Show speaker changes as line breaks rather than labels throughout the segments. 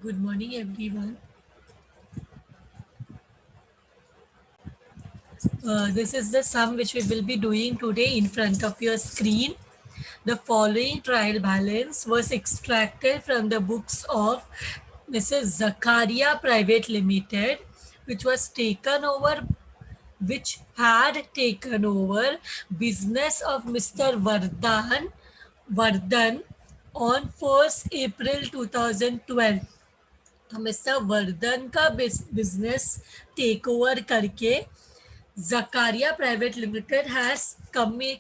Good morning, everyone. This is the sum which we will be doing today in front of your screen. The following trial balance was extracted from the books of Mrs. Zakaria Private Limited, which was taken over, which had taken over business of Mr. Vardhan on 1st April 2012. तो mister Vardhan का business take over करके Zakaria Private Limited has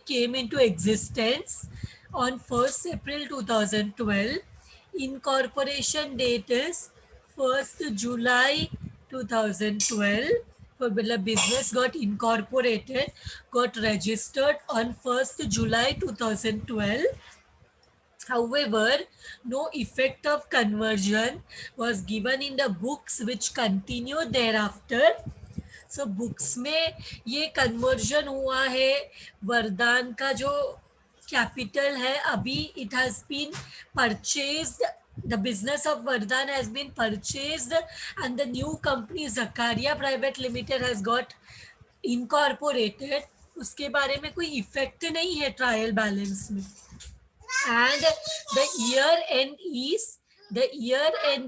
came into existence on 1st April 2012. Incorporation date is 1st July 2012. The business got incorporated, got registered on 1st July 2012. However, no effect of conversion was given in the books which continued thereafter. So books में ये conversion हुआ है वरदान का जो capital है अभी it has been purchased the business of Vardaan has been purchased and the new company Zakaria private limited has got incorporated उसके बारे में कोई इफेक्ट नहीं है ट्रायल बैलेंस में and the year end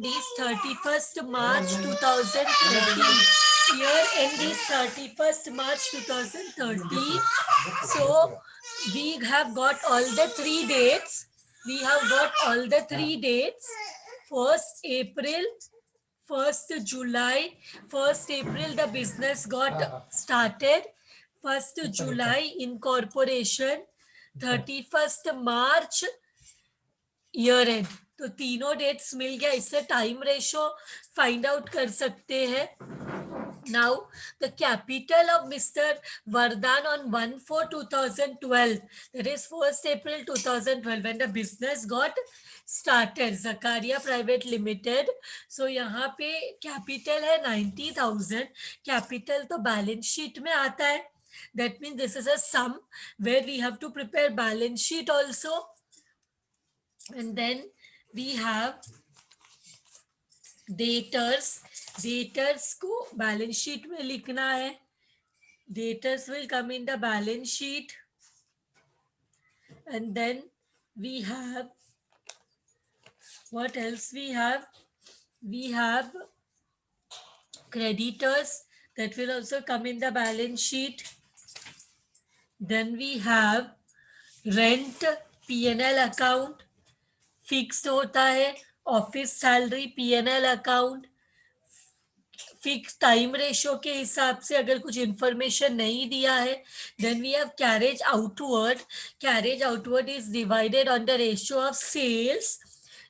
is 31st March 2013. Year end is 31st March 2013. So we have got all the three dates. We have got all the three dates. 1st April, 1st July, 1st April the business got started. 1st July incorporation, 31st March year and तो तीनों dates मिल गया इससे time ratio find out कर सकते हैं now the capital of Mr. Vardhan on 1/4/2012, that is 1st April 2012 when the business got started, Zakaria Private Limited. So यहाँ पे capital है 90,000. कैपिटल तो बैलेंस शीट में आता है. That means this is a sum where we have to prepare balance sheet also. And then we have debtors. Debtors को balance sheet में लिखना है. Debtors will come in the balance sheet. And then we have, what else we have? We have creditors that will also come in the balance sheet. Then we have rent, P&L account. Fixed होता है. Office salary, P&L account. Fix time ratio के हिसाब से अगर कुछ information नहीं दिया है then we have carriage outward. Carriage outward is divided on the ratio of sales.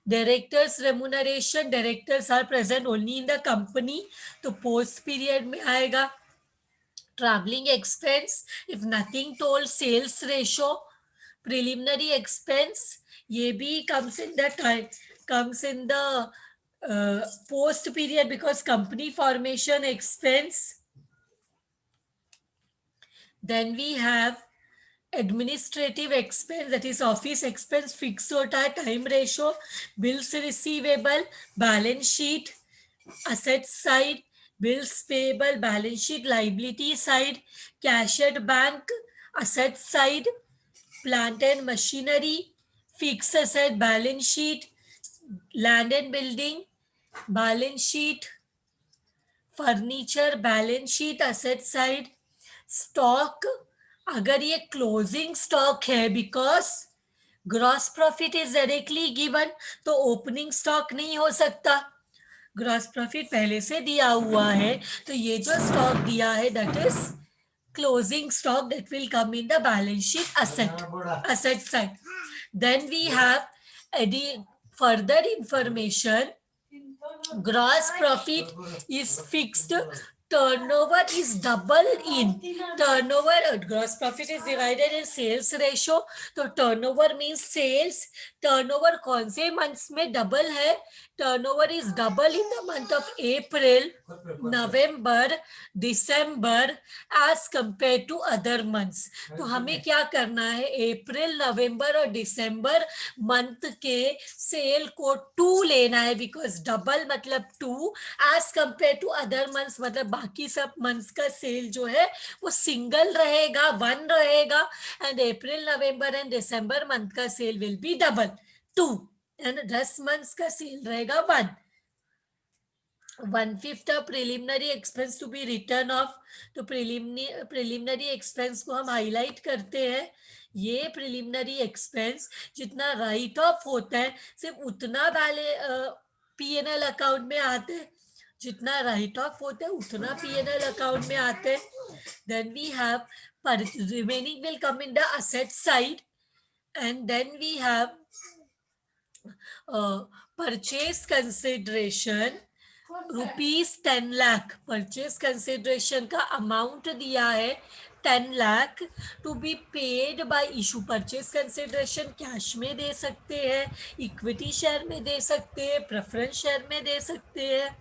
Directors remuneration, directors are present only in the company तो post period में आएगा. Travelling expense if nothing told, sales ratio, preliminary expense ये भी comes in the post period because company formation expense. Then we have administrative expense, that is office expense. fixed hota hai, time ratio, bills receivable, balance sheet, asset side, bills payable, balance sheet, liability side, cash at bank, asset side, plant and machinery, fixed asset, balance sheet, land and building, balance sheet, furniture, balance sheet, asset side, stock. अगर ये closing stock है because gross profit is directly given तो opening stock नहीं हो सकता. Gross profit पहले से दिया हुआ है तो ये जो स्टॉक दिया है that is closing stock that will come in the balance sheet asset side. Then we have further information. Gross profit is fixed turnover is double in turnover, gross profit is divided in sales ratio. तो turnover means sales. turnover कौन से months में double है? turnover is double in the month of April, November, December as compared to other months. तो हमें क्या करना है? अप्रैल, नवंबर और दिसंबर मंथ के सेल को 2 लेना है, बिकॉज डबल मतलब 2 as compare to other months, मतलब बाकी सब मंथ्स का सेल जो है वो सिंगल रहेगा, 1 रहेगा, and April, November and December month का sale will be double 2, and 10 months का सेल रहेगा 1. 1/5 preliminary expense to be written off. तो प्रिलिमिनरी एक्सपेंस को हम हाईलाइट करते हैं. ये प्रिलिमिनरी एक्सपेंस जितना राइट ऑफ होता है सिर्फ उतना वाले P&L अकाउंट में आते हैं, जितना राइट ऑफ होता है उतना P&L अकाउंट में आते हैं. Then we have remaining will come in the asset side, and then we have purchase consideration ₹10 lakh. Purchase consideration का अमाउंट दिया है 10 lakh to be paid by issue. Purchase consideration cash में दे सकते हैं, इक्विटी शेयर में दे सकते हैं, प्रेफरेंस शेयर में दे सकते हैं,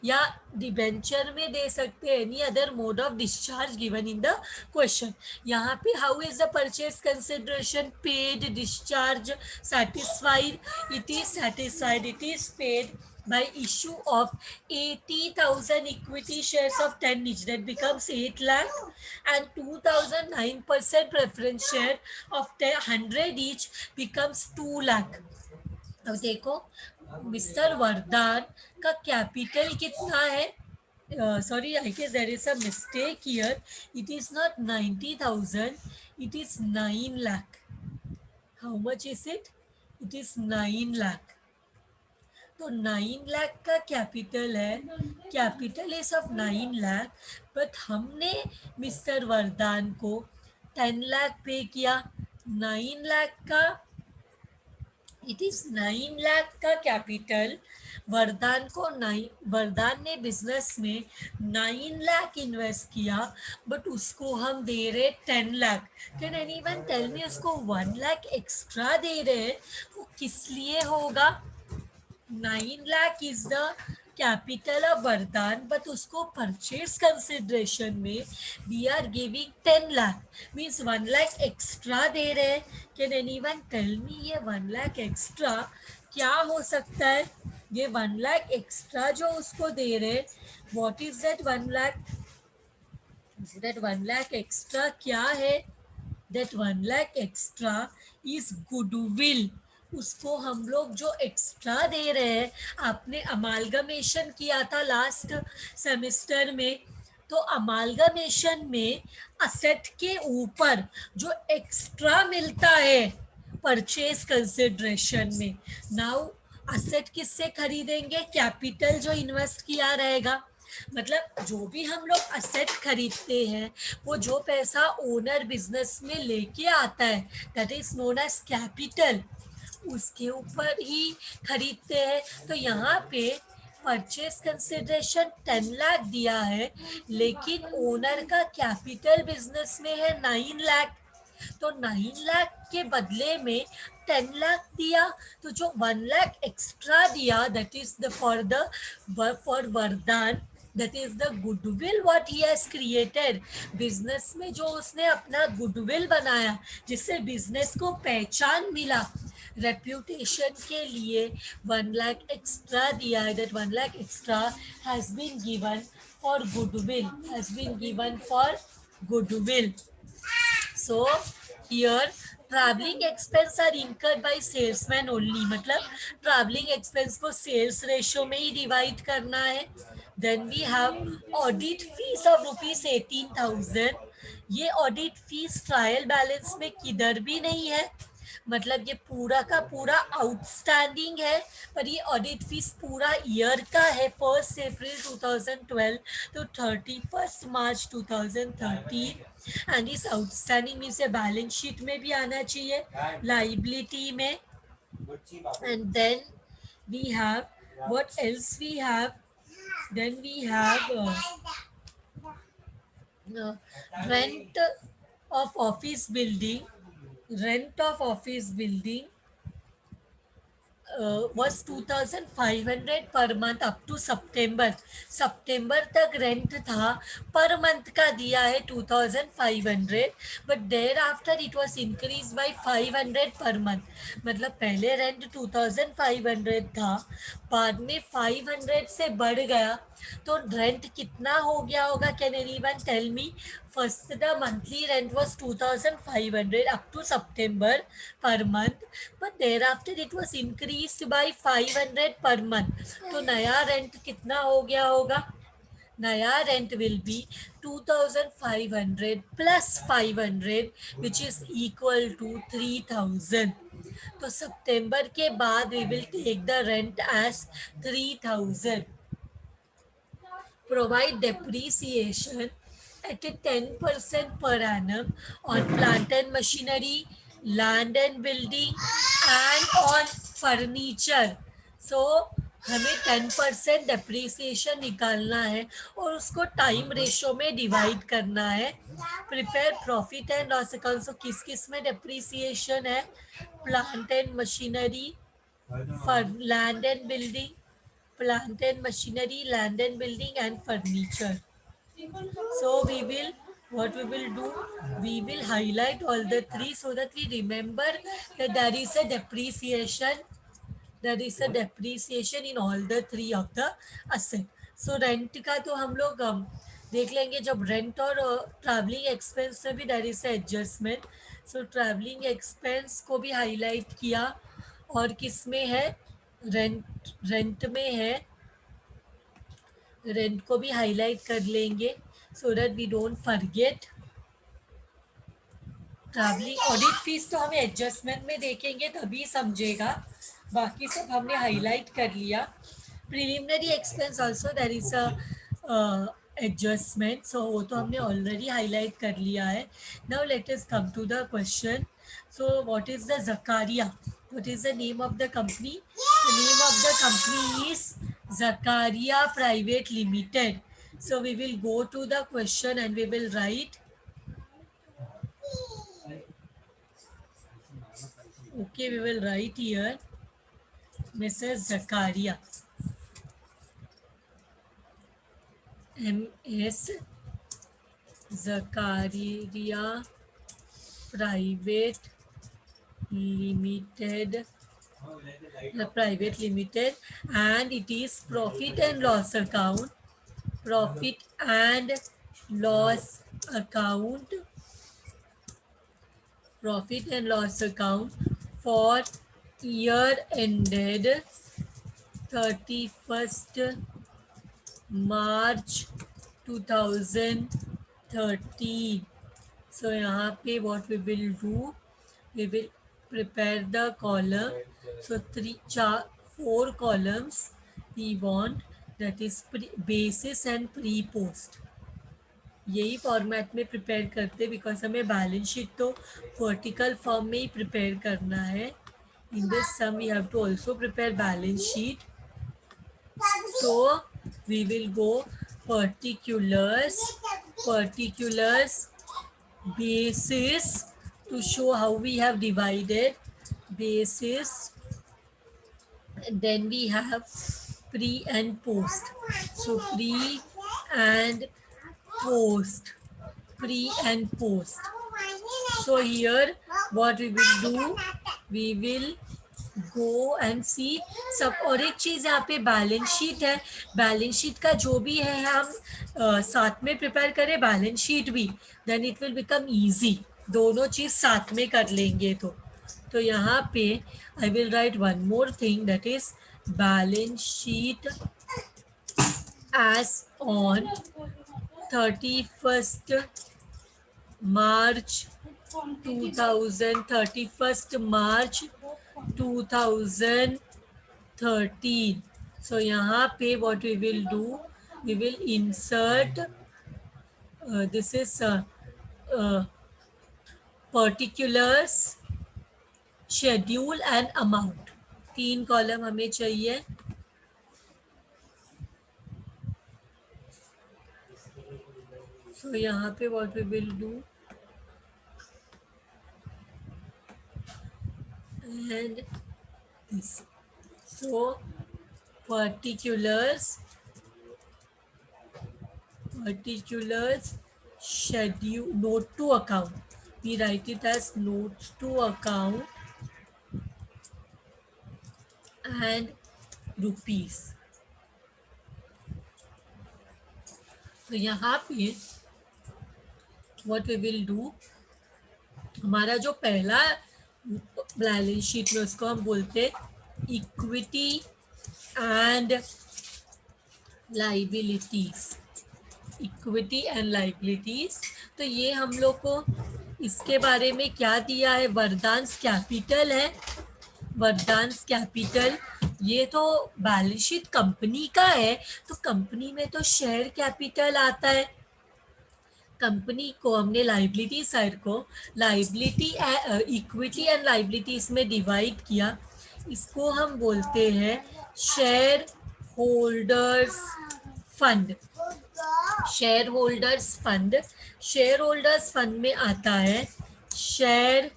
या डिबेंचर में दे सकते हैं, any other mode of discharge given in the question. यहाँ पे how is the purchase consideration paid, discharge, satisfied? It is satisfied, it is paid by issue of 80,000 equity shares of 10 each, that becomes 8 lakh, and 2009% preference share of 100 each becomes 2 lakh. अब देखो mister वरदान का capital कितना है? Sorry, I guess there is a mistake here. It is not 90,000, it is 9 lakh. How much is it? It is 9 lakh. तो 9 लाख का capital है, capital is of 9 lakh, but हमने मिस्टर वरदान को 10 लाख पे किया. 9 लाख का, इट इज 9 लाख का कैपिटल. वरदान ने बिजनेस में 9 लाख इन्वेस्ट किया, बट उसको हम दे रहे 10 lakh. Can anyone tell me उसको 1 लाख एक्स्ट्रा दे रहे हैं, वो किस लिए होगा? 9 lakh is the capital of Vardhan, but उसको purchase consideration में we are giving 10 lakh, means 1 lakh extra दे रहे हैं. Can anyone tell me ये 1 lakh extra क्या हो सकता है? ये 1 lakh extra जो उसको दे रहे हैं, what is that 1 lakh? That 1 lakh extra क्या है? That 1 lakh extra is goodwill. उसको हम लोग जो एक्स्ट्रा दे रहे हैं, आपने अमालगमेशन किया था लास्ट सेमेस्टर में, तो अमालगमेशन में असेट के ऊपर जो एक्स्ट्रा मिलता है परचेज कंसिडरेशन में, नाउ असेट किससे खरीदेंगे? कैपिटल जो इन्वेस्ट किया रहेगा. मतलब जो भी हम लोग असेट खरीदते हैं, वो जो पैसा ओनर बिजनेस में लेके आता है, that is known as capital, उसके ऊपर ही खरीदते हैं. तो यहाँ पे परचेज कंसिडरेशन 10 लाख दिया है, लेकिन ओनर का कैपिटल बिजनेस में है 9 लाख. तो 9 लाख के बदले में 10 लाख दिया, तो जो 1 लाख एक्स्ट्रा दिया, दैट इज द फॉर वरदान, that is the goodwill what he has created. Business में जो उसने अपना गुडविल बनाया, जिससे बिजनेस को पहचान मिला, रेप्यूटेशन के लिए 1 लाख एक्स्ट्रा दिया है. That 1 lakh extra has been given for goodwill, has been given for goodwill. So here traveling expense are incurred by salesman only, मतलब traveling expense को sales ratio में ही divide करना है. Then we have audit fees of ₹18,000. ये audit fees trial balance में किधर भी नहीं है, मतलब ये पूरा का पूरा आउटस्टैंडिंग है, पर ये ऑडिट फीस पूरा ईयर का है, 1 अप्रैल 2012 तो 31 मार्च 2013. एंड इस आउटस्टैंडिंग में से बैलेंस शीट में भी आना चाहिए, लाइबिलिटी में. And then we have what else we have, then we have uh, rent of office building, rent of office building was 2500 per month up to सितंबर। सितंबर तक रेंट था, पर मंथ का दिया है 2500, but thereafter it was increase by 500 per month. मतलब पहले rent 2500 था, बाद में 500 से बढ़ गया, तो रेंट कितना हो गया होगा? Can anyone tell me? First the monthly rent was 2500 up to September per month, but thereafter it was increased by 500 per month। तो नया रेंट कितना हो गया होगा? नया rent will be 2500 plus 500 which is equal to 3000। तो सितंबर के बाद we will take the rent as 3000। provide depreciation at a 10% per annum on plant and machinery, land and building, and on furniture। So हमें 10% depreciation निकालना है और उसको time ratio में डिवाइड करना है। Prepare profit and loss account. So किस किस में डेप्रीसिएशन है? Plant and machinery, for land and building, plant and machinery, land and building, and furniture। So what we will do, we will highlight all the three so that we remember that there is a depreciation in all the three of the asset। So rent का तो हम लोग देख लेंगे जब rent और travelling expense में भी there is adjustment. So travelling expense को भी हाईलाइट किया, और किस में है? रेंट में है, रेंट को भी हाईलाइट कर लेंगे so that we don't forget. Travelling audit fees तो हमें एडजस्टमेंट में देखेंगे तभी समझेगा, बाकी सब हमने हाईलाइट कर लिया। Preliminary expense also there is a adjustment, so वो तो हमने ऑलरेडी हाईलाइट कर लिया है। Now let us come to the question. So what is the Zakaria? What is the name of the company? The name of the company is Zakaria Private Limited। So we will go to the question and we will write, okay, we will write here Mrs. Zakaria, MS Zakaria Private Limited, the private limited, and it is profit and loss account, profit and loss account, profit and loss account for year ended 31st March 2013। So यहाँ पे what we will do, we will prepare the column। So four columns we want, that is basis and pre-post। यही format में prepare करते, because हमें balance sheet तो vertical form में ही prepare करना है। In this sum we have to also prepare balance sheet. So we will go particulars, particulars, basis, to show how we have divided basis, then we have pre and post। So pre and post, pre and post। So here what we will do, we will go and see सब। और एक चीज़ यहाँ पे balance sheet है, balance sheet का जो भी है हम साथ में प्रिपेयर करें बैलेंस शीट भी, then it will become easy. दोनों चीज़ साथ में कर लेंगे तो यहाँ पे I will write one more thing, that is balance sheet as on 31st March 31st March 2013। So यहाँ पे what we will do, we will insert this is particulars, schedule and amount। तीन कॉलम हमें चाहिए। तो यहाँ पे what we will do and this, so particulars schedule, note to account, we write it as notes to account and rupees. तो यहाँ पे what we will do, हमारा जो पहला बैलेंस शीट में उसको हम बोलते equity and liabilities, equity and liabilities. तो ये हम लोग को इसके बारे में क्या दिया है, वरदान्स कैपिटल है, वरदान्स कैपिटल। ये तो बैलेंस शीट कंपनी का है, तो कंपनी में तो शेयर कैपिटल आता है। कंपनी को हमने लाइबिलिटी साइड को लाइबिलिटी इक्विटी एंड लाइबिलिटीज में डिवाइड किया, इसको हम बोलते हैं share holders fund. Share holders fund, share holders fund में आता है शेयर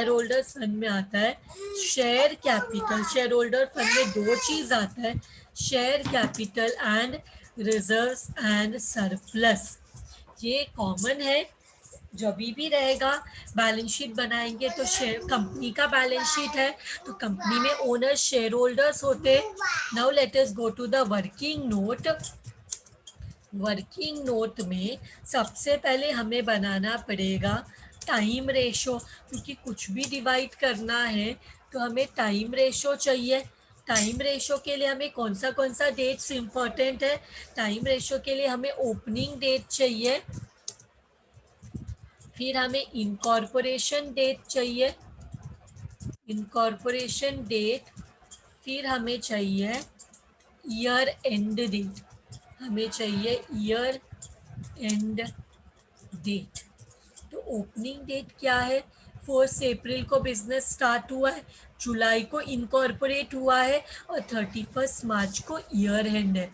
होल्डर्स फंड में आता है share capital. Share holder fund में दो चीज आता है, share capital and reserves and surplus. ये कॉमन है, जब भी रहेगा बैलेंस शीट बनाएंगे तो शेयर कंपनी का बैलेंस शीट है तो कंपनी में ओनर्स शेयर होल्डर्स होते। Now let us go to the working note. Working note में सबसे पहले हमें बनाना पड़ेगा टाइम रेशो, क्योंकि कुछ भी डिवाइड करना है तो हमें टाइम रेशो चाहिए। टाइम रेशो के लिए हमें कौन सा डेट्स इंपॉर्टेंट है, टाइम रेशो के लिए हमें ओपनिंग डेट चाहिए, फिर हमें इनकॉर्पोरेशन डेट चाहिए, इनकॉर्पोरेशन डेट, फिर हमें चाहिए ईयर एंड डेट, हमें चाहिए ईयर एंड डेट। तो ओपनिंग डेट क्या है, 1 अप्रैल को बिजनेस स्टार्ट हुआ है, जुलाई को इनकॉर्पोरेट हुआ है और 31 मार्च को ईयर एंड है।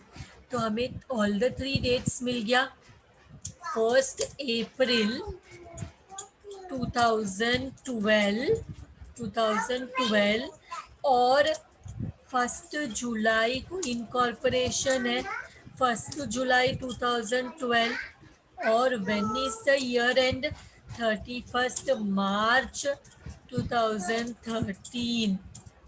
तो हमें ऑल द 3 डेट्स मिल गया। 1 अप्रैल 2012 और 1 जुलाई को इनकॉर्पोरेशन है, 1 जुलाई 2012 और when is the year and 31 March 2013।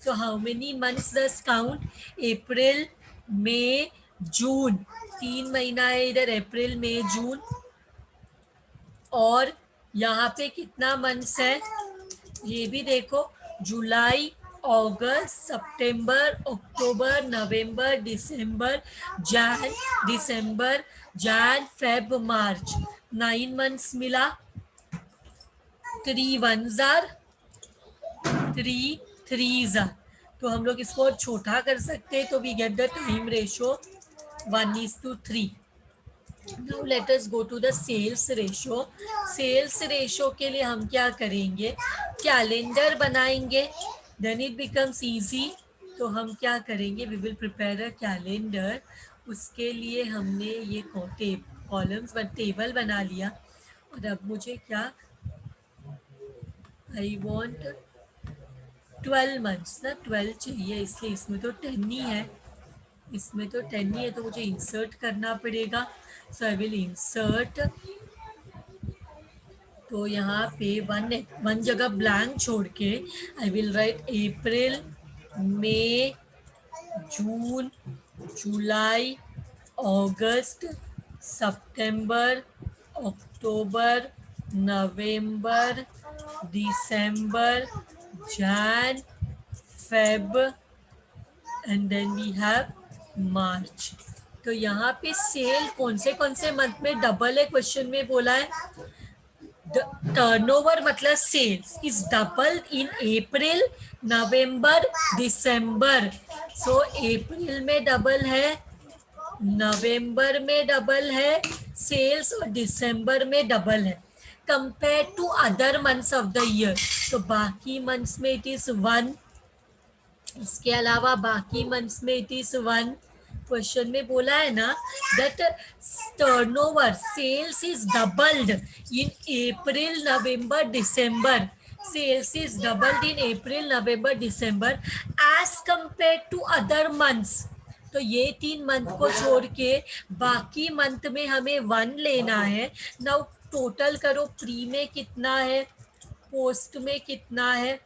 So how many months does count? April May जून, 3 महीना है इधर, अप्रैल मई जून। और यहाँ पे कितना मंथ्स है ये भी देखो, जुलाई August September October November December Jan Feb March, 9 months मिला। 3 1s are 3 3s are, तो हम लोग इसको छोटा कर सकते हैं, तो we get the time ratio 1:3। Now let us go to the sales ratio. Sales ratio के लिए हम क्या करेंगे, कैलेंडर बनाएंगे, then it becomes easy। तो हम क्या करेंगे, we will prepare a calendar। उसके लिए हमने ये कॉलम्स टेबल बना लिया। और अब मुझे क्या, आई वॉन्ट 12 मंथ्स ना, 12 चाहिए, इसलिए इसमें तो 10 ही है, इसमें तो 10 ही है, तो मुझे इंसर्ट करना पड़ेगा। सो आई विल इंसर्ट, तो यहाँ पे वन जगह ब्लैंक छोड़ के I will write April May June July August September October November December Jan Feb and then we have March. तो यहाँ पे सेल कौन से मंथ में डबल है, क्वेश्चन में बोला है टर्नओवर मतलब sales is double in April November दिसंबर। सो अप्रैल में डबल है, नवंबर में डबल है सेल्स और दिसंबर में डबल है compare to other months of the year. तो बाकी मंथ्स में इट इज 1, इसके अलावा बाकी मंथ्स में इट इज 1, क्वेश्चन में बोला है ना that turnover sales is doubled in April November December, sales is doubled in April November December as compare to other months. तो ये 3 मंथ को छोड़ के बाकी मंथ में हमें 1 लेना है। नाउ टोटल करो, प्री में कितना है, पोस्ट में कितना है,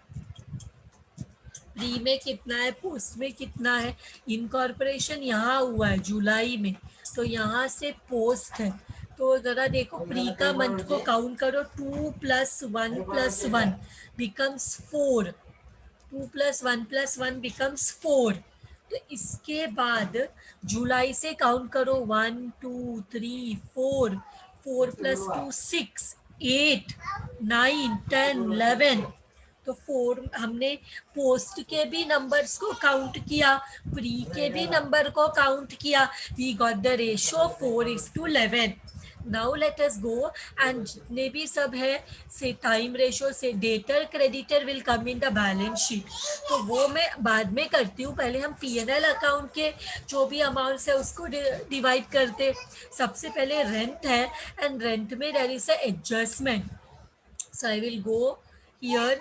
प्री में कितना है, पोस्ट में कितना है। इनकॉर्पोरेशन यहाँ हुआ है जुलाई में, तो यहाँ से पोस्ट है। तो ज़रा देखो प्री का मंथ को काउंट करो, 2 + 1 + 1 बिकम्स 4, 2 + 1 + 1 बिकम्स 4। तो इसके बाद जुलाई से काउंट करो, 1 2 3 4, 4 + 2 6, 8 9 10 11। तो 4 हमने पोस्ट के भी नंबर्स को काउंट किया, प्री के भी नंबर को काउंट किया, we got the ratio 4:11। Now let us go and जितने भी सब है से टाइम रेशो से debtor creditor will come in the balance sheet. तो वो मैं बाद में करती हूँ, पहले हम P&L अकाउंट के जो भी अमाउंट्स है उसको डिवाइड करते। सबसे पहले रेंट है एंड रेंट में there is a adjustment. So I will go here,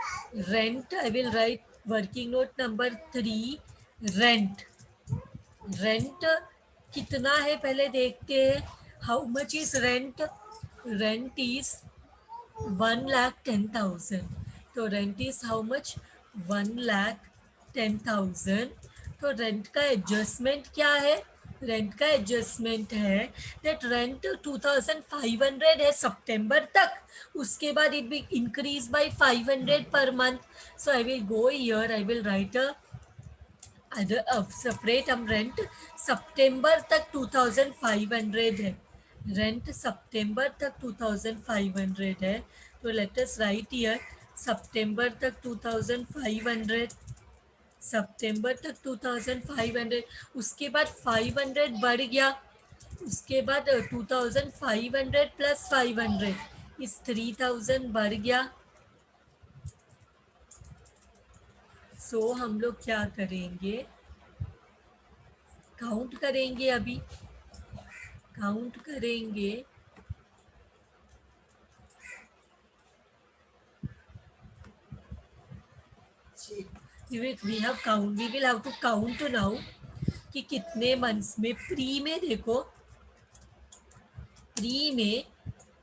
rent. I will write working note number 3, rent. Rent कितना है पहले देखते हैं। How much is rent? Rent is 1,10,000। तो रेंट इज हाउ मच, 1,10,000। तो rent का adjustment क्या है, रेंट का एडजस्टमेंट है दैट रेंट 2,500 है सितंबर तक, उसके बाद it be increase by 500 per month. So I will go here, I will right separate. हम रेंट सितंबर तक 2,500 है, रेंट सितंबर तक 2,500 है। तो लेट अस राइट हियर सितंबर तक 2,500, सितंबर तक 2,500। उसके बाद 500 बढ़ गया, उसके बाद 2,500 + 500 इस 3,000 बढ़ गया। सो हम लोग क्या करेंगे, काउंट करेंगे, अभी काउंट करेंगे। we will have to count now कि कितने मंथ्स में। प्री में देखो, प्री में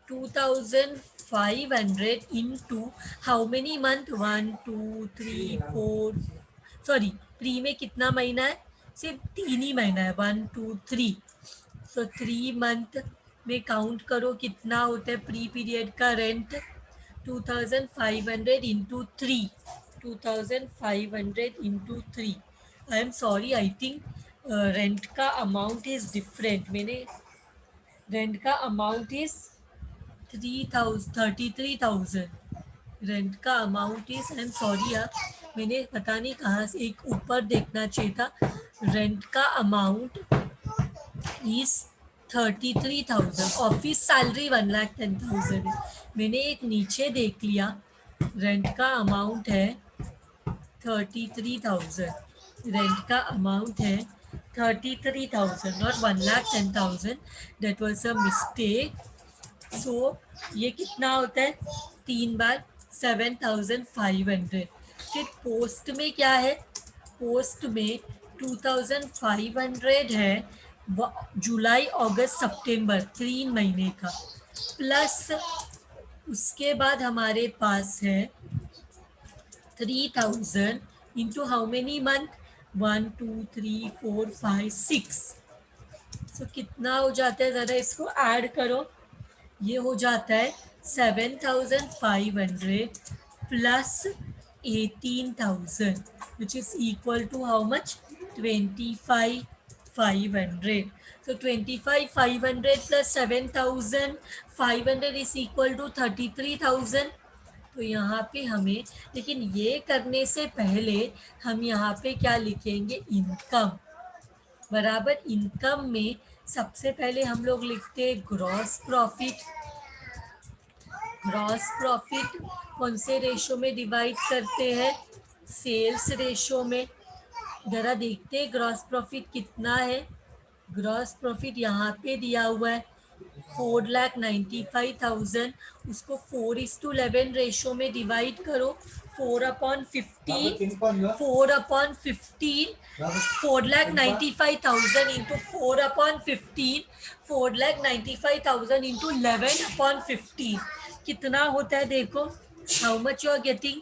2,500 into how many month, 1 2 3 4, sorry pre में कितना महीना है, सिर्फ 3 ही महीना है, 1 2 3। सो 3 मंथ में काउंट करो कितना होता है प्री पीरियड का rent, 2,500 into 3, 2,500 into 3। I am sorry, I think rent का अमाउंट इज डिफरेंट। मैंने रेंट का अमाउंट इज 33,000, रेंट का amount is, I am sorry यार, मैंने पता नहीं कहाँ से एक ऊपर देखना चाहिए था। रेंट का अमाउंट इज 33,000, ऑफिस सैलरी 1,10,000 है। मैंने एक नीचे देख लिया, रेंट का अमाउंट है 33,000, रेंट का अमाउंट है 33,000 not 1,10,000, that was a mistake. So ये कितना होता है, 3 बार 7,500। फिर पोस्ट में क्या है, पोस्ट में 2,500 है, जुलाई अगस्त सितंबर 3 महीने का, प्लस उसके बाद हमारे पास है 3,000 इंटू हाउ मेनी मंथ, 1 2 3 4 5 6। सो कितना हो जाता है, ज़रा इसको ऐड करो, ये हो जाता है 7,500 plus 18,000 which is equal to how much, 25,500। so 25,500 plus 7,500 is equal to 33,000। तो यहाँ पे हमें, लेकिन ये करने से पहले हम यहाँ पे क्या लिखेंगे, इनकम बराबर इनकम में सबसे पहले हम लोग लिखते हैं ग्रॉस प्रॉफिट। ग्रॉस प्रॉफिट कौन से रेशो में डिवाइड करते हैं, सेल्स रेशो में। ज़रा देखते हैं ग्रॉस प्रॉफिट कितना है, ग्रॉस प्रॉफिट यहाँ पे दिया हुआ है 4,95,000, उसको 4:11 रेशो में डिवाइड करो, 4/15, 4/15, 4,95,000 इंटू 4/15, 4,95,000 इंटू 11/15 कितना होता है देखो, how much you are getting,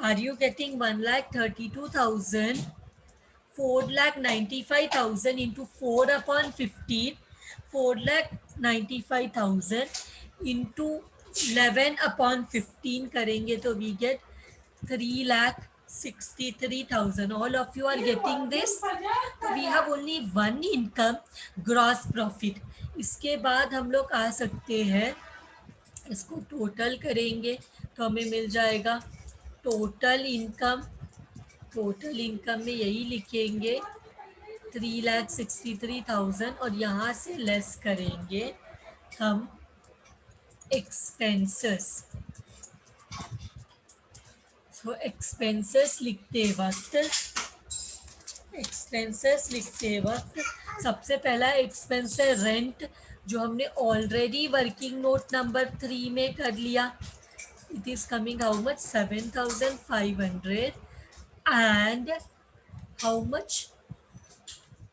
are you getting 1,32,000, 4,95,000 into 4/15, 4,95,000 into 11/15 करेंगे तो we get 3,63,000. All of you are getting this. We have only one income, gross profit. इसके बाद हम लोग आ सकते हैं, इसको टोटल करेंगे तो हमें मिल जाएगा टोटल इनकम, टोटल इनकम में यही लिखेंगे 3,63,000 और यहाँ से लेस करेंगे हम एक्सपेंसेस। सो एक्सपेंसेस लिखते वक्त सबसे पहला एक्सपेंस है रेंट, जो हमने ऑलरेडी वर्किंग नोट नंबर 3 में कर लिया। It is coming how much, 7,500 and how much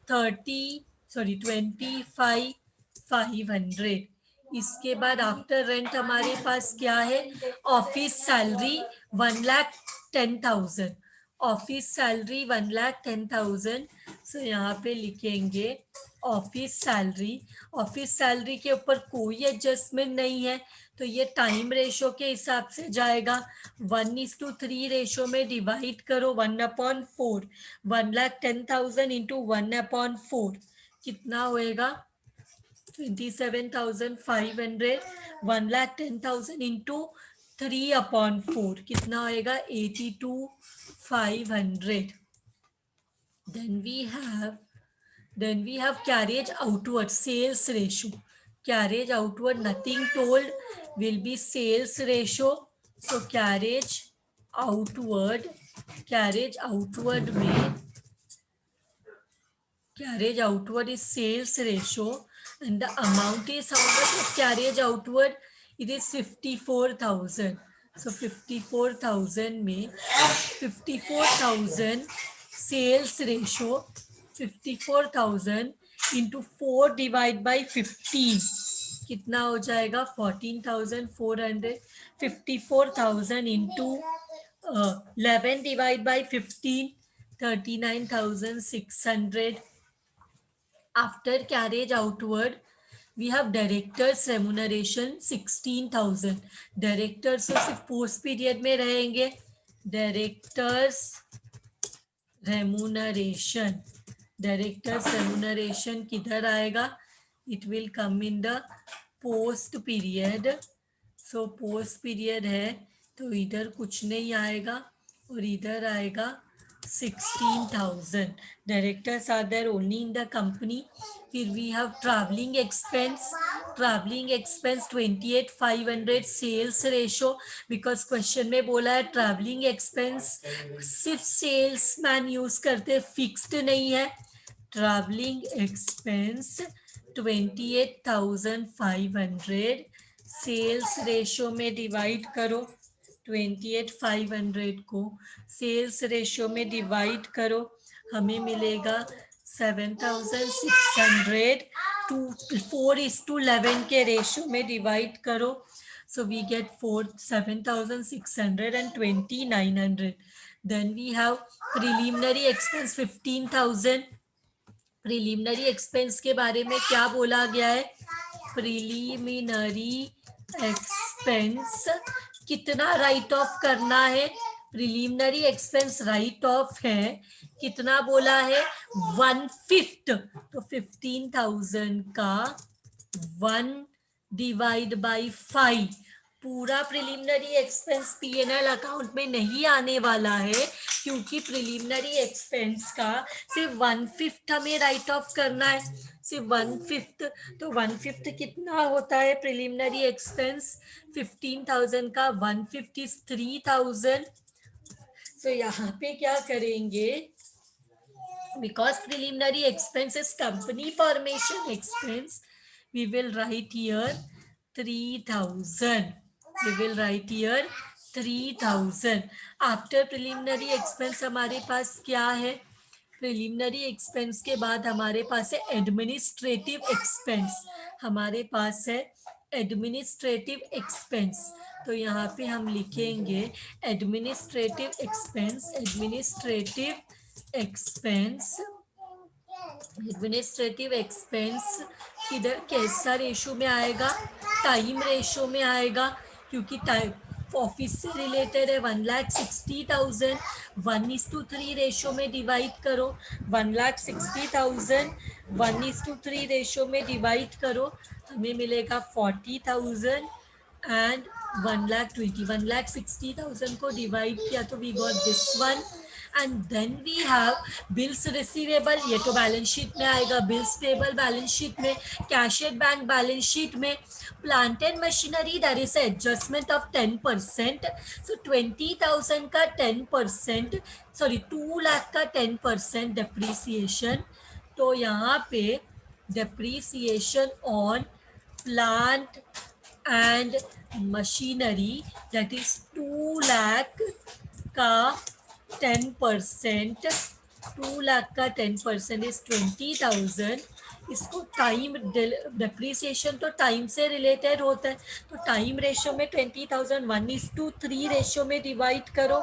25,500। इसके बाद आफ्टर रेंट हमारे पास क्या है, ऑफिस सैलरी 1,10,000, ऑफिस सैलरी 1,10,000। सो यहाँ पे लिखेंगे ऑफिस सैलरी, ऑफिस सैलरी के ऊपर कोई एडजस्टमेंट नहीं है तो ये टाइम रेशो के हिसाब से जाएगा, 1:3 रेशो में डिवाइड करो 1/4, 1,10,000 इंटू 1/4 कितना होएगा 27,500, 1,10,000 इंटू 3/4 कितना होएगा 82,500। then we have carriage outward, sales ratio, carriage outward nothing told, will be sales ratio. So carriage outward में carriage outward is sales ratio and the amount is how much of carriage outward, it is 54,000. So 54,000 में 54,000 sales ratio, 54,000 into 4 divide by 15 कितना हो जाएगा 14,400, 54,000 into 11 divide by 15, 39,600. After carriage outward, we have directors remuneration 16,000. Directors तो सिर्फ post period में रहेंगे, directors remuneration किधर आएगा, it will come in the post period. So post period है तो इधर कुछ नहीं आएगा और इधर आएगा 16,000. Directors are there only in the company. फिर we have traveling expense 28,500 sales ratio, because question में बोला है ट्रैवलिंग एक्सपेंस सिर्फ सेल्स मैन यूज करते, फिक्स्ड नहीं है। ट्रैवलिंग एक्सपेंस 28,500 सेल्स रेशो में डिवाइड करो, 28,500 को सेल्स रेशो में डिवाइड करो, हमें मिलेगा 7,600 टू 4:11 के रेशो में डिवाइड करो, so we get 7,600 and 2,900. Then we have preliminary expense 15,000. Preliminary expense के बारे में क्या बोला गया है, प्रिलिमिनरी एक्सपेंस कितना राइट ऑफ करना है, प्रिलिमिनरी एक्सपेंस राइट ऑफ है कितना बोला है 1/5, तो 15,000 का 1 डिवाइड बाई 5, पूरा प्रिलिमिनरी एक्सपेंस पीएनएल अकाउंट में नहीं आने वाला है क्योंकि प्रिलिमिनरी एक्सपेंस का सिर्फ 1/5 हमें राइट ऑफ करना है, सिर्फ 1/5। तो 1/5 कितना होता है प्रिलिमिनरी एक्सपेंस, 15,000 का 1/5 इज 3,000। तो यहाँ पे क्या करेंगे, because preliminary expense is company formation expense, we will write here 3000. We will write here 3000. After preliminary expense हमारे पास क्या है? प्रिलिमिनरी एक्सपेंस के बाद हमारे पास है एडमिनिस्ट्रेटिव एक्सपेंस. हमारे पास है एडमिनिस्ट्रेटिव एक्सपेंस. तो यहाँ पे हम लिखेंगे administrative expense. Expense administrative expense किधर कैसा रेशो में आएगा? टाइम रेशो में आएगा, क्योंकि टाइम ऑफिस से रिलेटेड है. 1,60,000 1:3 रेशो में डिवाइड करो. 1,60,000 1:3 रेशो में डिवाइड करो, हमें मिलेगा 40,000 एंड 1,60,000 को डिवाइड किया तो we got this one. And then we have bills receivable. ये तो बैलेंस शीट में आएगा. बिल्स पेबल बैलेंस शीट में. Cash at bank balance sheet में. Plant and machinery that is adjustment of 10%. So 20,000 का 10%, सॉरी 2 लाख का 10% डेप्रीसिएशन. तो यहाँ पे depreciation on plant and machinery that is 2 lakh का 10%. 2 लाख का 10% इज 20,000. इसको टाइम डेप्रीसिएशन तो टाइम से रिलेटेड होता है, तो टाइम रेशो में 20,000 1:3 रेशो में डिवाइड करो.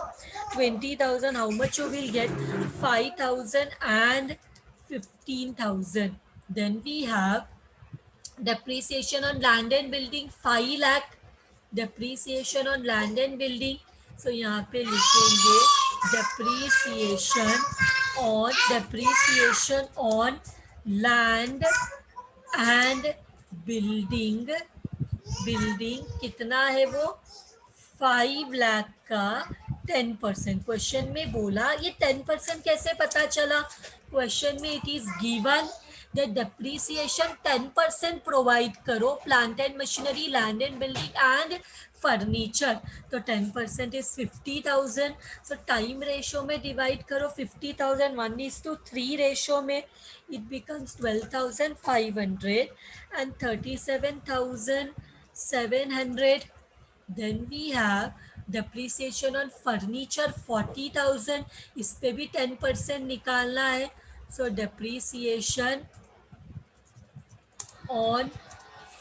20,000 how much you will get? 5,000 and 15,000. Then we have depreciation on land and building 5 lakh. depreciation on land and building, so यहाँ पे लिखेंगे depreciation on land and building. कितना है वो? 5 लाख का 10%. क्वेश्चन में बोला ये 10% कैसे पता चला? क्वेश्चन में it is given that depreciation 10% provide करो. Plant and machinery, land and building and furniture. तो 10% इज 50,000. सो टाइम रेशो में डिवाइड करो 50,000 1:3 रेशो में. it becomes 12,500 and 37,700. Then we have depreciation on furniture 40,000. इस पे भी 10% निकालना है. So depreciation on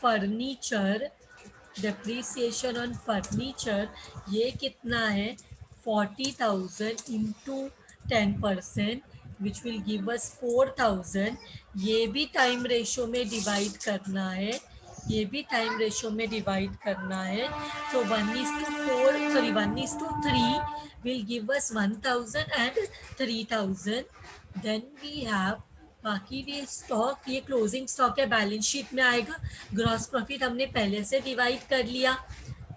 furniture, ये कितना है? 40,000 into 10%, which will give us 4,000. ये भी टाइम रेशो में डिवाइड करना है. So 1:3 will give us 1,000 and 3,000. Then we have बाकी भी स्टॉक, ये क्लोजिंग स्टॉक है, बैलेंस शीट में आएगा. ग्रॉस प्रॉफिट हमने पहले से डिवाइड कर लिया.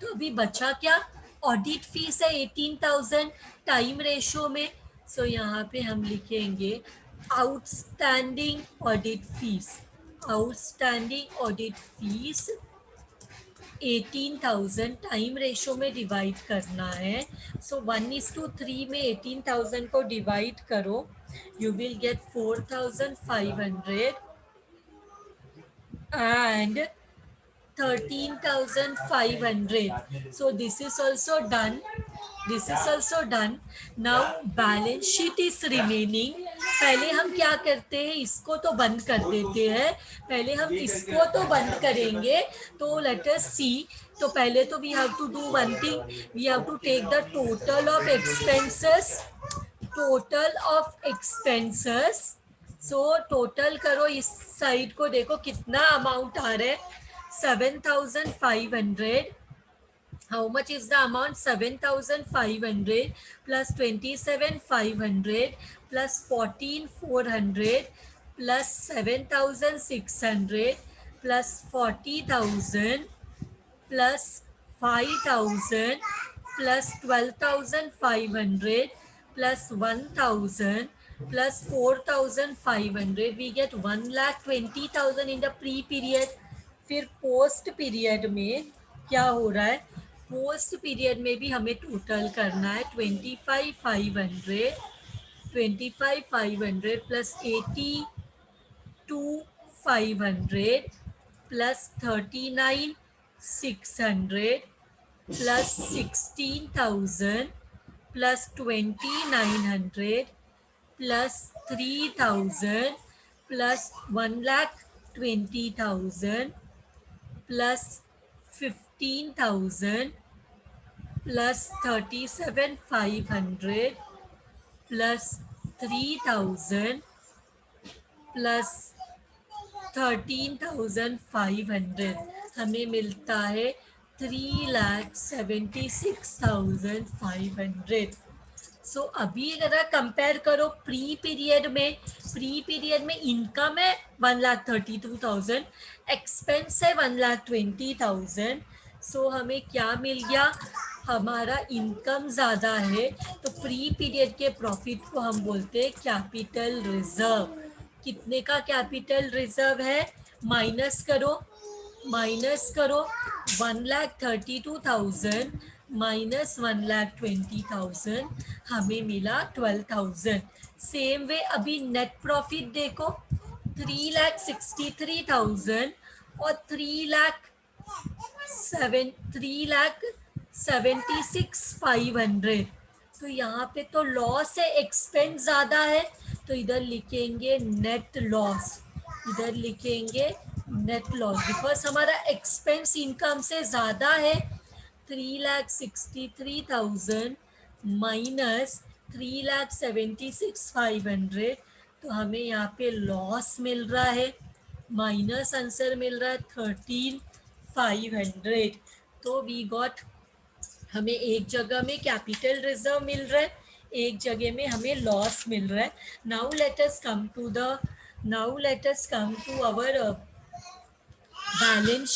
तो अभी बचा क्या? ऑडिट फीस है 18,000 टाइम रेशो में. सो यहाँ पे हम लिखेंगे outstanding audit fees 18,000 time ratio में डिवाइड करना है. सो 1:3 में 18,000 को डिवाइड करो, you will get 4,500 and 13,500. So this is also done. Now balance sheet is remaining. पहले हम क्या करते हैं? इसको तो बंद कर देते हैं. पहले हम इसको तो बंद करेंगे. तो let us see. तो पहले तो we have to do one thing. We have to take the total of expenses. So total करो. इस साइड को देखो कितना अमाउंट आ रहा है? 7,500. How much is the amount? 7,500 plus 27,500 plus 14,400 plus 7,600 plus 40,000 plus 5,000 plus 12,500 plus 1,000 plus 4,500. We get 1,20,000 in the pre period. फिर post period में क्या हो रहा है? पोस्ट पीरियड में भी हमें टोटल करना है 25,500 25,500 plus 82,500 plus 39,600 plus 16,000 plus 2,900 plus 3,000 plus 1,20,000 plus 15,000 plus 37,500 plus 3,000 plus 13,500 हमें मिलता है 3,76,500। सो अभी अगर कंपेयर करो प्री पीरियड में इनकम है 1,32,000, एक्सपेंस है 1,20,000। सो हमें क्या मिल गया, हमारा इनकम ज़्यादा है तो प्री पीरियड के प्रॉफिट को हम बोलते हैं कैपिटल रिजर्व। कितने का कैपिटल रिजर्व है, माइनस करो 1,32,000 माइनस 1,20,000 हमें मिला 12,000। सेम वे अभी नेट प्रॉफिट देखो 3,63,000 और 3,76,500। तो यहाँ पे तो लॉस है, एक्सपेंस ज़्यादा है तो इधर लिखेंगे नेट लॉस, बिकॉज हमारा एक्सपेंस इनकम से ज़्यादा है। 3,63,000 माइनस 3,76,500 तो हमें यहाँ पे लॉस मिल रहा है, माइनस आंसर मिल रहा है 13,500। तो वी गॉट, हमें एक जगह में कैपिटल रिजर्व मिल रहा है, एक जगह में हमें लॉस मिल रहा है। Now let us come to our balance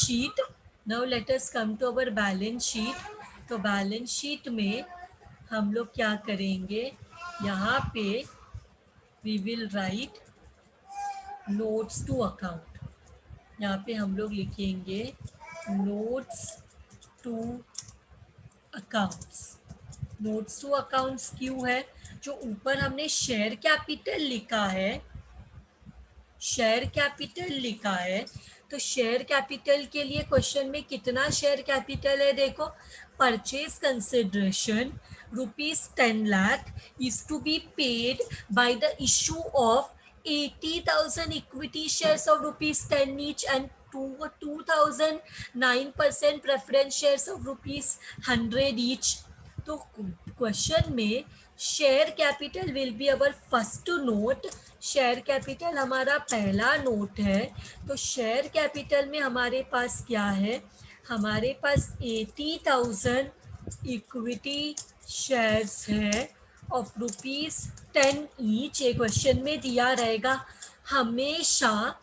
sheet. तो बैलेंस शीट में हम लोग क्या करेंगे, यहाँ पे we will write notes to account. यहाँ पे हम लोग लिखेंगे नोट्स टू अकाउंट्स क्यों है, जो ऊपर हमने शेयर कैपिटल लिखा है तो शेयर कैपिटल के लिए क्वेश्चन में कितना शेयर कैपिटल है, देखो purchase consideration ₹10 lakh is to be paid by the issue of 80,000 equity shares of ₹10 each and 2,009% preference shares of ₹100 each। तो क्वेश्चन में share capital will be our first note, share capital हमारा पहला note है। तो share capital में हमारे पास क्या है, हमारे पास 80,000 इक्विटी शेयर्स है ऑफ ₹10 ईच। ये क्वेश्चन में दिया रहेगा हमेशा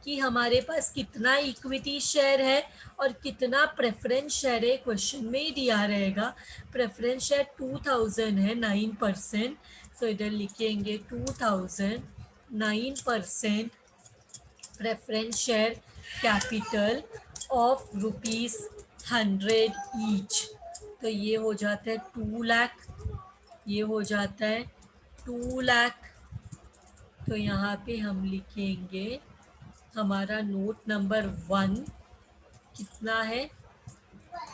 कि हमारे पास कितना इक्विटी शेयर है और कितना प्रेफरेंस शेयर है, क्वेश्चन में ही दिया रहेगा। प्रेफरेंस शेयर 2,000 है, 9%। सो इधर लिखेंगे 2,000, 9% preference share capital of ₹100 each. तो ये हो जाता है 2 लाख, ये हो जाता है 2 लाख। तो यहाँ पे हम लिखेंगे हमारा नोट नंबर 1 कितना है,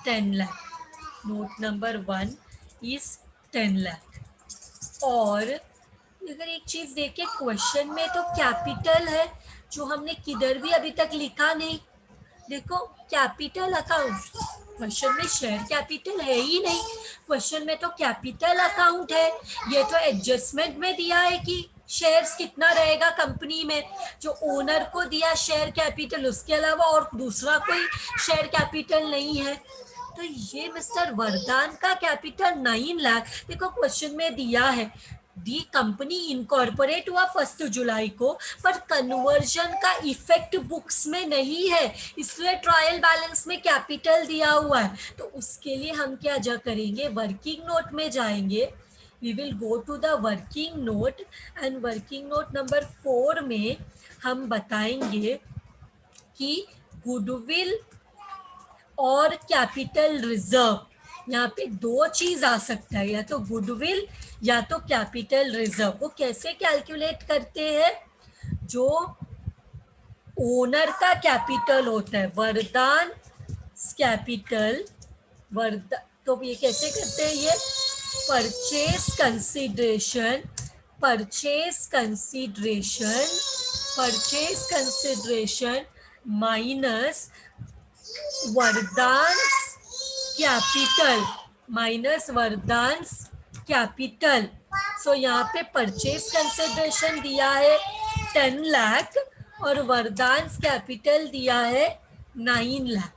10 lakh. Note number 1 is 10 lakh. और अगर एक चीज़ देखें क्वेश्चन में तो कैपिटल है जो हमने किधर भी अभी तक लिखा नहीं। देखो कैपिटल अकाउंट, क्वेश्चन में शेयर कैपिटल है ही नहीं, क्वेश्चन में तो कैपिटल अकाउंट है। ये तो एडजस्टमेंट में दिया है कि शेयर्स कितना रहेगा कंपनी में, जो ओनर को दिया शेयर कैपिटल, उसके अलावा और दूसरा कोई शेयर कैपिटल नहीं है। तो ये मिस्टर वरदान का कैपिटल 9 लाख, देखो क्वेश्चन में दिया है दी कंपनी इनकॉर्पोरेट हुआ 1 जुलाई को, पर कन्वर्जन का इफेक्ट बुक्स में नहीं है, इसलिए ट्रायल बैलेंस में कैपिटल दिया हुआ है। तो उसके लिए हम क्या करेंगे, वर्किंग नोट में जाएंगे। We will go to the working note and working note number 4 में हम बताएंगे कि गुडविल और कैपिटल रिजर्व यहाँ पे दो चीज आ सकता है, या तो गुडविल या तो कैपिटल रिजर्व। वो कैसे कैलकुलेट करते हैं? जो ओनर का कैपिटल होता है, वरदान कैपिटल, वरदान, तो ये कैसे करते हैं? ये purchase consideration, purchase consideration, purchase consideration minus वरदान कैपिटल, माइनस वरदान कैपिटल। सो यहाँ पे परचेज कंसिडरेशन दिया है 10 लाख और वरदान कैपिटल दिया है 9 लाख,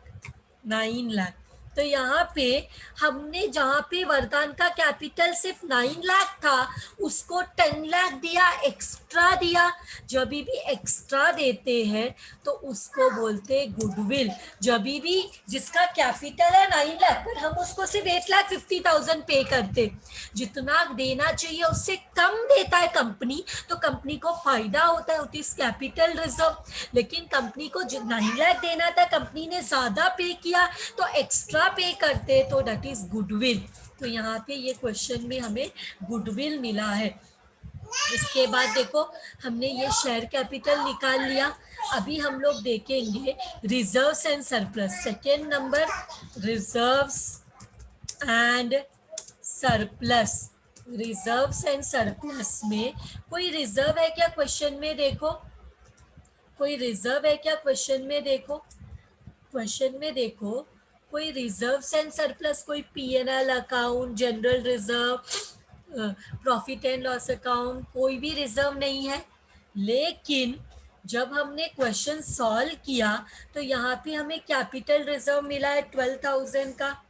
9 लाख। तो यहाँ पे हमने जहाँ पे वरदान का कैपिटल सिर्फ 9 लाख था, उसको 10 लाख दिया, एक्स्ट्रा दिया। जब भी एक्स्ट्रा देते हैं तो उसको बोलते हैं गुडविल। जब भी जिसका कैपिटल है 9 लाख पर हम उसको सिर्फ 8,50,000 पे करते, जितना देना चाहिए उससे कम देता है कंपनी, तो कंपनी को फायदा होता है, होती है कैपिटल रिजर्व। लेकिन कंपनी को 9 लाख देना था, कंपनी ने ज्यादा पे किया तो एक्स्ट्रा पे करते, तो दैट इज गुडविल। तो यहाँ पे ये क्वेश्चन में हमें गुडविल मिला है। इसके बाद देखो हमने ये शेयर कैपिटल निकाल लिया। अभी हम लोग देखेंगे reserves and surplus. Second number, reserves and surplus. Reserves and surplus में कोई रिजर्व है क्या क्वेश्चन में? देखो कोई रिजर्व है क्या क्वेश्चन में? देखो क्वेश्चन में देखो कोई रिजर्व्स एंड सरप्लस, कोई PNL account, general reserve, profit and loss account, कोई भी रिजर्व नहीं है। लेकिन जब हमने क्वेश्चन सॉल्व किया तो यहाँ पे हमें कैपिटल रिजर्व मिला है 12,000 का,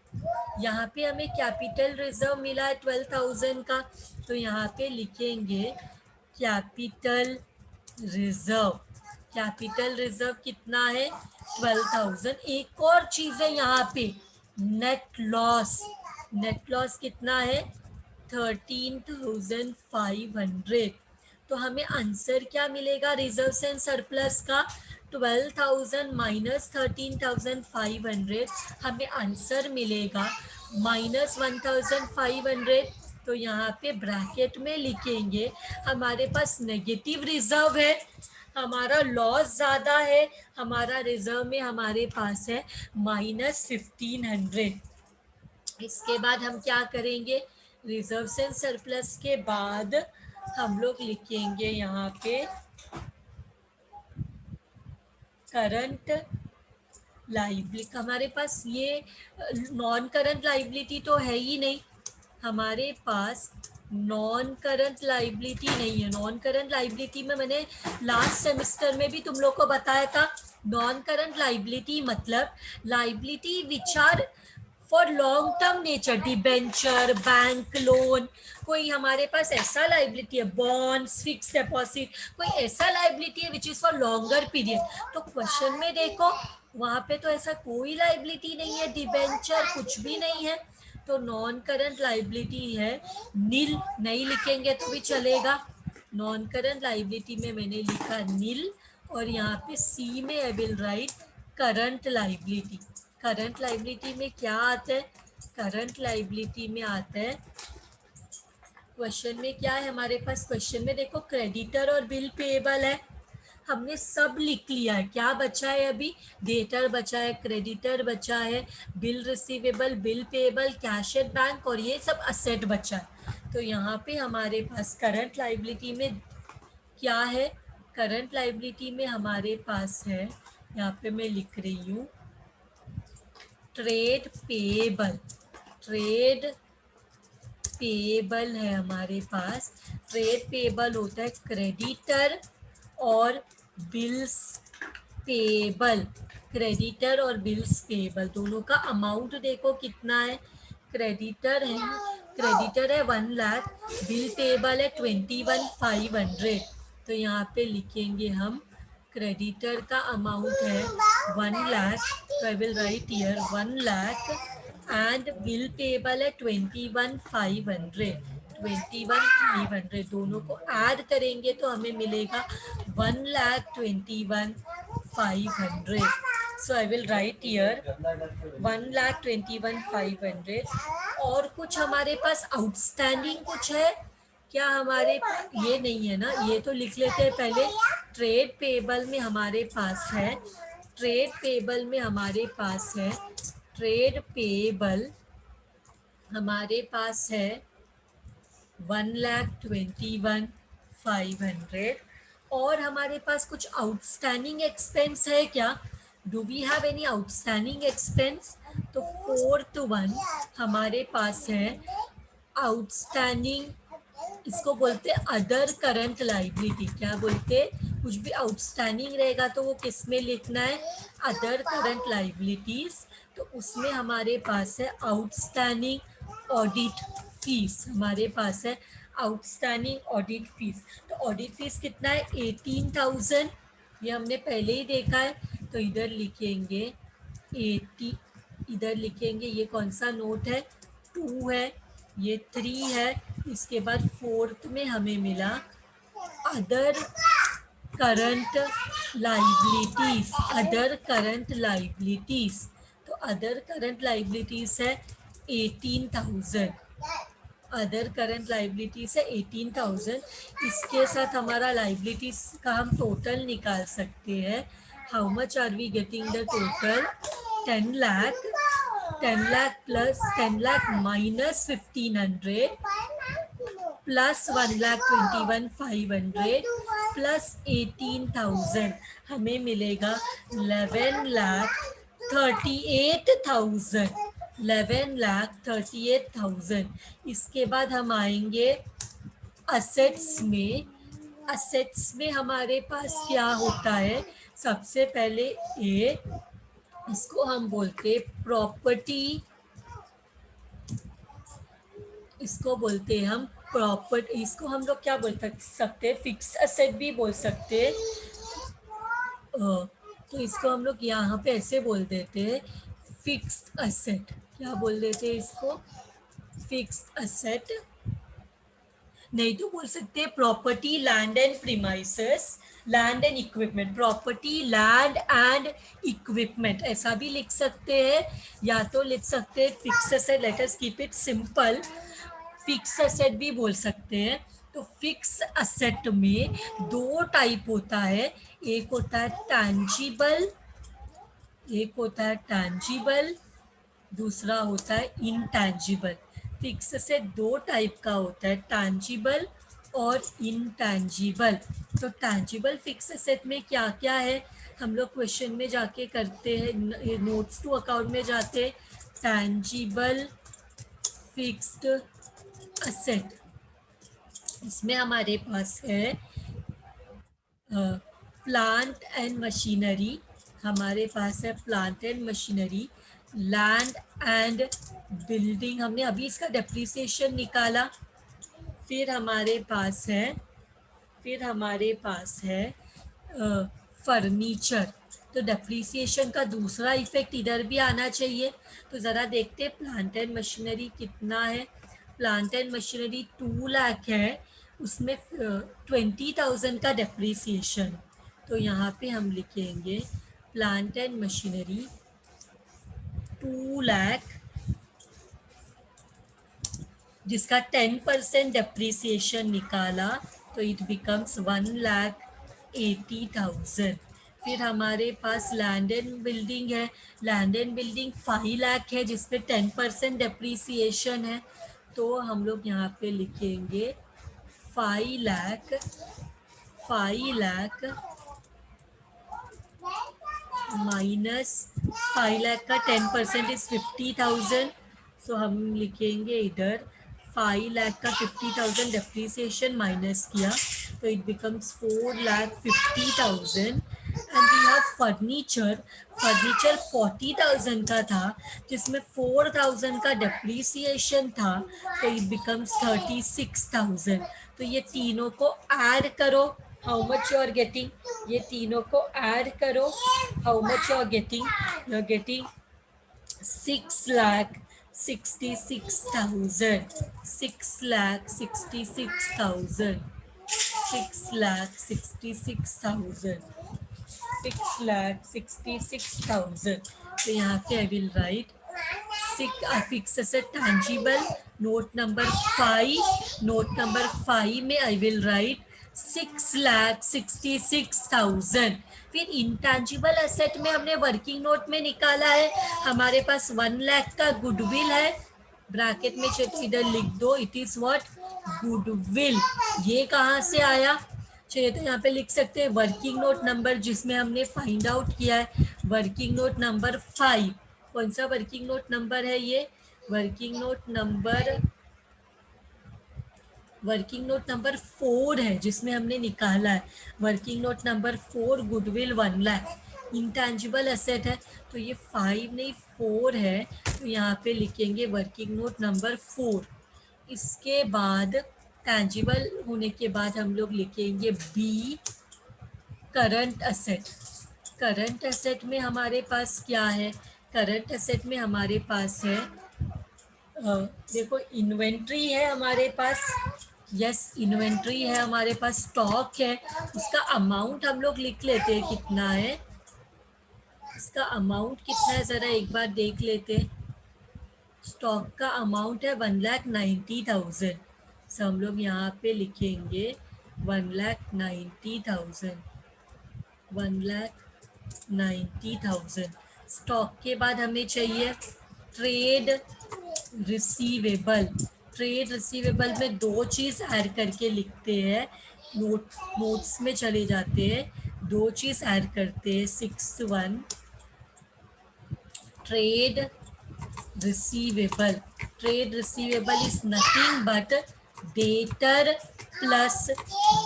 यहाँ पे हमें कैपिटल रिजर्व मिला है 12,000 का। तो यहाँ पे लिखेंगे कैपिटल रिजर्व, कैपिटल रिजर्व कितना है? 12,000। एक और चीज है यहाँ पे, नेट लॉस, नेट लॉस कितना है? 13,500। तो हमें आंसर क्या मिलेगा रिजर्व एंड सरप्लस का? 12,000 माइनस 13,500, हमें आंसर मिलेगा -1,500। तो यहाँ पे ब्रैकेट में लिखेंगे हमारे पास नेगेटिव रिजर्व है, हमारा लॉस ज़्यादा है, हमारा रिजर्व में हमारे पास है -1500। इसके बाद हम क्या करेंगे? रिजर्व एंड सरप्लस के बाद हम लोग लिखेंगे यहाँ पे करंट लाइबिलिटी। हमारे पास ये नॉन करंट लाइबिलिटी तो है ही नहीं, हमारे पास नॉन करंट लाइबिलिटी नहीं है। नॉन करंट लाइबिलिटी में मैंने लास्ट सेमेस्टर में भी तुम लोग को बताया था, नॉन करंट लाइबिलिटी मतलब liability which are for long term nature, debenture, bank loan, कोई हमारे पास ऐसा लाइबिलिटी है, बॉन्ड्स, फिक्स डिपॉजिट, कोई ऐसा लाइबिलिटी है which is for longer period. तो क्वेश्चन में देखो वहां पे तो ऐसा कोई लाइबिलिटी नहीं है, डिबेंचर कुछ भी नहीं है, तो नॉन करंट लाइबिलिटी है नील। नहीं लिखेंगे तो भी चलेगा। नॉन करंट लाइबिलिटी में मैंने लिखा नील, और यहाँ पे सी में आई will right current liability. Current liability में क्या आता है? करंट लाइबिलिटी में आता है, क्वेश्चन में क्या है हमारे पास? क्वेश्चन में देखो क्रेडिटर और बिल पेएबल है, हमने सब लिख लिया है। क्या बचा है अभी? डेटर बचा है, क्रेडिटर बचा है, bill receivable, bill payable, cash at bank, और ये सब असेट बचा है। तो यहाँ पे हमारे पास करंट लाइबिलिटी में क्या है? करंट लाइबिलिटी में हमारे पास है, यहाँ पे मैं लिख रही हूँ ट्रेड पेएबल। ट्रेड पेएबल है हमारे पास। ट्रेड पेएबल होता है क्रेडिटर और बिल्स पेएबल। क्रेडिटर और बिल्स पेएबल दोनों का अमाउंट देखो कितना है। क्रेडिटर है 1 लाख, बिल पेएबल है 21,500। तो यहाँ पे लिखेंगे हम क्रेडिटर का अमाउंट है 1 लाख, तो आई will right here 1 lakh, and bill payable है 21,500। 21,500 दोनों को ऐड करेंगे तो हमें मिलेगा 1,21,500। सो आई विल राइट हियर 1,21,500। और कुछ हमारे पास आउटस्टैंडिंग कुछ है क्या हमारे ये नहीं है ना, ये तो लिख लेते हैं पहले। ट्रेड पेबल में हमारे पास है, ट्रेड पेबल में हमारे पास है, ट्रेड पेबल हमारे पास है 1,21,500। और हमारे पास कुछ आउटस्टैंडिंग एक्सपेंस है क्या? Do we have any outstanding expense? तो फोर्थ वन हमारे पास है आउटस्टैंडिंग, इसको बोलते हैं अदर करंट लाइबिलिटी। क्या बोलते? कुछ भी आउटस्टैंडिंग रहेगा तो वो किस में लिखना है? Other current liabilities. तो उसमें हमारे पास है आउटस्टैंडिंग ऑडिट फीस, हमारे पास है आउटस्टैंडिंग ऑडिट फीस। तो ऑडिट फीस कितना है? 18,000, ये हमने पहले ही देखा है। तो इधर लिखेंगे 80, इधर लिखेंगे ये कौन सा नोट है? 2 है, ये 3 है। इसके बाद फोर्थ में हमें मिला other current liabilities, other current liabilities. तो अदर करंट लाइबिलिटीज है 18,000, अदर करंट लाइबिलिटीज है 18,000। इसके साथ हमारा लाइबिलिटीज का हम टोटल निकाल सकते हैं। How much are we getting the total? 10 lakh, 10 lakh plus 10 lakh minus 1,500 plus 1,21,500 plus 18,000 हमें मिलेगा 11,38,000, 11,38,000। इसके बाद हम आएंगे असेट्स में। असेट्स में हमारे पास क्या होता है? सबसे पहले ए, इसको हम बोलते प्रॉपर्टी, इसको बोलते हैं हम प्रॉपर्टी, इसको हम लोग क्या बोल सकते हैं? फिक्स असेट भी बोल सकते हैं। तो इसको हम लोग यहाँ पे ऐसे बोल देते हैं फिक्स्ड असेट। क्या बोल देते हैं इसको? Fixed asset. नहीं तो बोल सकते हैं property, land and premises, land and equipment. Property, land and equipment ऐसा भी लिख सकते हैं, या तो लिख सकते हैं fix asset. Let us keep it simple, fix asset भी बोल सकते हैं। तो फिक्स असेट में दो टाइप होता है, एक होता है टैंजिबल, एक होता है टैंजिबल, दूसरा होता है इनटैंजिबल। फिक्स असेट दो टाइप का होता है, टैंजिबल और इनटैंजिबल। तो टैंजिबल फिक्स असेट में क्या क्या है हम लोग क्वेश्चन में जाके करते हैं, नोट्स टू अकाउंट में जाते हैं। टैंजिबल फिक्स्ड असेट, इसमें हमारे पास है प्लांट एंड मशीनरी, हमारे पास है plant and machinery, land and building, हमने अभी इसका डेप्रिसिएशन निकाला। फिर हमारे पास है, फिर हमारे पास है फर्नीचर। तो डेप्रिसिएशन का दूसरा इफेक्ट इधर भी आना चाहिए। तो ज़रा देखते हैं प्लांट एंड मशीनरी कितना है। प्लांट एंड मशीनरी 2 लाख है, उसमें 20,000 का डेप्रिसिएशन। तो यहाँ पे हम लिखेंगे प्लांट एंड मशीनरी 2 लाख, जिसका 10% डेप्रिसिएशन निकाला तो इट बिकम्स 1,80,000। फिर हमारे पास लैंड एंड बिल्डिंग है, लैंड एंड बिल्डिंग 5 लाख है जिसपे 10% डेप्रिसिएशन है। तो हम लोग यहाँ पे लिखेंगे 5 लाख, 5 लाख माइनस 5 लाख का 10% इज 50,000। सो हम लिखेंगे इधर 5 लाख का 50,000 डेप्रिसिएशन माइनस किया तो it becomes 4,50,000। And we have furniture, furniture 40,000 का था जिसमें 4,000 का डेप्रिसिएशन था तो इट बिकम्स 36,000। तो ये तीनों को ऐड करो, how much you are getting, ये तीनों को ऐड करो, how much you are getting, you are getting 6,66,000, 6,66,000, 6,66,000। 6,66,000. तो यहाँ पे I will write fix asset tangible note number 5 में आई विल राइट 6,66,000. फिर इंटैंजिबल एसेट में हमने वर्किंग नोट में निकाला है, हमारे पास 1 लाख का गुडविल है, ब्रैकेट में चाहिए तो इधर लिख दो, इट इज व्हाट, गुडविल. ये कहाँ से आया, चाहिए तो यहाँ पे लिख सकते हैं वर्किंग नोट नंबर जिसमें हमने फाइंड आउट किया है, वर्किंग नोट नंबर 5. कौन सा वर्किंग नोट नंबर है ये, वर्किंग नोट नंबर 4 है जिसमें हमने निकाला है. Working note number 4 goodwill 1 lakh. Intangible asset है तो ये 5 नहीं 4 है, तो यहाँ पे लिखेंगे वर्किंग नोट नंबर 4. इसके बाद टैंजिबल होने के बाद हम लोग लिखेंगे B current asset. Current asset में हमारे पास क्या है, करंट एसेट में हमारे पास है देखो इन्वेंट्री है हमारे पास, यस इन्वेंट्री है हमारे पास, स्टॉक है, उसका अमाउंट हम लोग लिख लेते हैं कितना है, इसका अमाउंट कितना है ज़रा एक बार देख लेते हैं. स्टॉक का अमाउंट है 1,90,000. सो हम लोग यहाँ पे लिखेंगे 1,90,000. 1,90,000. स्टॉक के बाद हमें चाहिए ट्रेड रिसीवेबल. ट्रेड रिसीवेबल में दो चीज़ ऐड करके लिखते हैं, नोट्स में चले जाते हैं, दो चीज़ ऐड करते हैं. 6:1 trade receivable. Trade receivable is nothing but debtor plus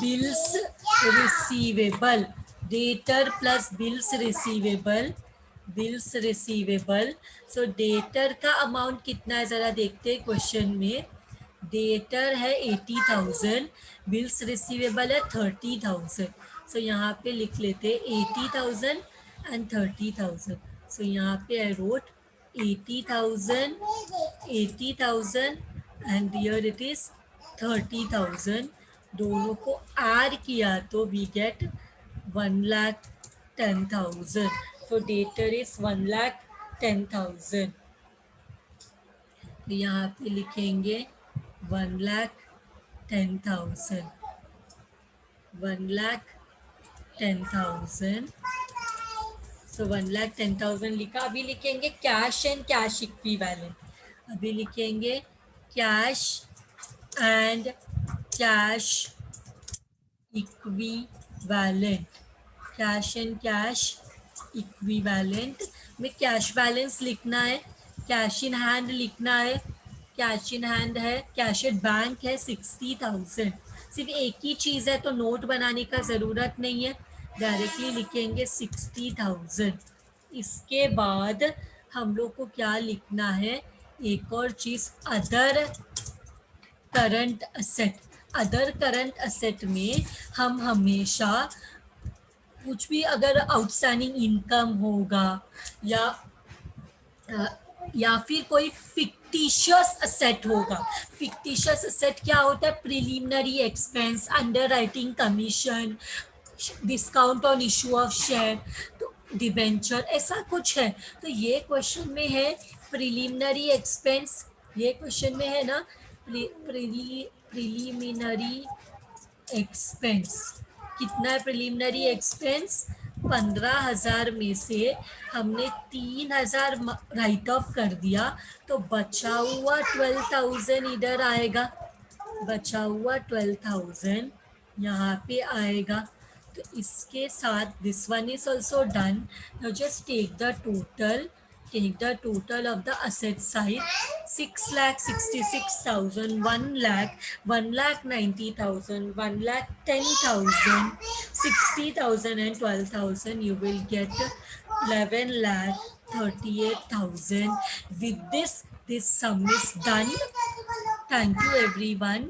bills receivable. Debtor plus bills receivable. Bills receivable. So debtor का अमाउंट कितना है ज़रा देखते हैं क्वेश्चन में. डेटर है 80,000, बिल्स रिसीवेबल है 30,000. सो यहाँ पे लिख लेते हैं 80,000 एंड 30,000. सो यहाँ पे I wrote 80,000 and here it is 30,000. दोनों को ऐड किया तो we gate 1,10,000. So debtor is 1,10,000. तो यहाँ पे लिखेंगे 1,10,000. 1,10,000. सो 1,10,000 लिखा. अभी लिखेंगे कैश एंड कैश इक्विवेलेंट. अभी लिखेंगे cash and cash equivalent. Cash and cash equivalent में कैश बैलेंस लिखना है, कैश इन हैंड लिखना है. कैश इन हैंड है, कैश एट बैंक है 60,000. सिर्फ एक ही चीज़ है तो नोट बनाने का ज़रूरत नहीं है, डायरेक्टली लिखेंगे 60,000. इसके बाद हम लोग को क्या लिखना है, एक और चीज़ other current asset. Other current asset में हम हमेशा कुछ भी अगर आउटस्टैंडिंग इनकम होगा या फिर कोई फिक्टिशियस असेट होगा. फिक्टिशियस असेट क्या होता है, preliminary expense, under writing commission, discount on issue of share, तो डिबेंचर, ऐसा कुछ है. तो ये क्वेश्चन में है प्रिलिमिनरी एक्सपेंस, ये क्वेश्चन में है ना प्रिलिमिनरी एक्सपेंस. कितना है प्रिलिमिनरी एक्सपेंस, 15,000 में से हमने 3,000 राइट ऑफ कर दिया तो बचा हुआ 12,000 इधर आएगा. बचा हुआ 12,000 यहाँ पे आएगा. तो इसके साथ this one is also done. Now just take the total. Take the total of the asset side. 6,66,000, 1,90,000, 1,10,000, 60,000 and 12,000. You will get 11,38,000. With this sum is done. Thank you everyone.